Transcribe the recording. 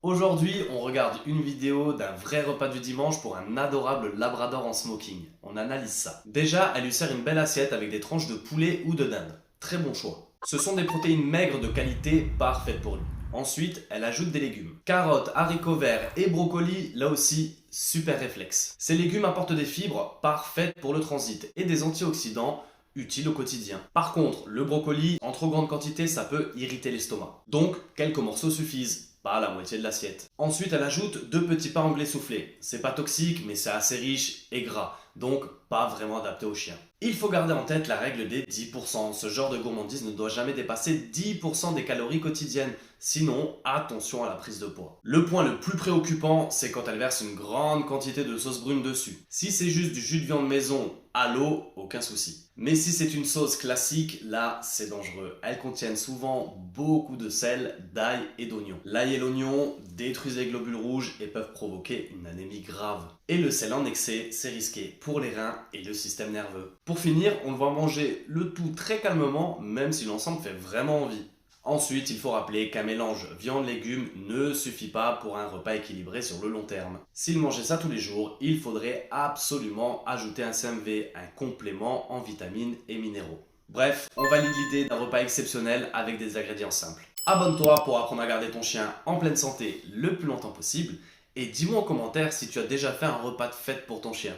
Aujourd'hui, on regarde une vidéo d'un vrai repas du dimanche pour un adorable labrador en smoking. On analyse ça. Déjà, elle lui sert une belle assiette avec des tranches de poulet ou de dinde. Très bon choix. Ce sont des protéines maigres de qualité parfaites pour lui. Ensuite, elle ajoute des légumes. Carottes, haricots verts et brocolis, là aussi, super réflexe. Ces légumes apportent des fibres parfaites pour le transit et des antioxydants utiles au quotidien. Par contre, le brocoli, en trop grande quantité, ça peut irriter l'estomac. Donc, quelques morceaux suffisent, pas la moitié de l'assiette. Ensuite, elle ajoute 2 petits pains anglais soufflés. C'est pas toxique, mais c'est assez riche et gras, donc pas vraiment adapté aux chiens. Il faut garder en tête la règle des 10%. Ce genre de gourmandise ne doit jamais dépasser 10% des calories quotidiennes. Sinon, attention à la prise de poids. Le point le plus préoccupant, c'est quand elle verse une grande quantité de sauce brune dessus. Si c'est juste du jus de viande maison à l'eau, aucun souci. Mais si c'est une sauce classique, là, c'est dangereux. Elles contiennent souvent beaucoup de sel, d'ail et d'oignon. L'ail et l'oignon détruisent les globules rouges et peuvent provoquer une anémie grave. Et le sel en excès, c'est risqué pour les reins et le système nerveux. Pour finir, on va manger le tout très calmement, même si l'ensemble fait vraiment envie. Ensuite, il faut rappeler qu'un mélange viande-légumes ne suffit pas pour un repas équilibré sur le long terme. S'il mangeait ça tous les jours, il faudrait absolument ajouter un CMV, un complément en vitamines et minéraux. Bref, on valide l'idée d'un repas exceptionnel avec des ingrédients simples. Abonne-toi pour apprendre à garder ton chien en pleine santé le plus longtemps possible et dis-moi en commentaire si tu as déjà fait un repas de fête pour ton chien.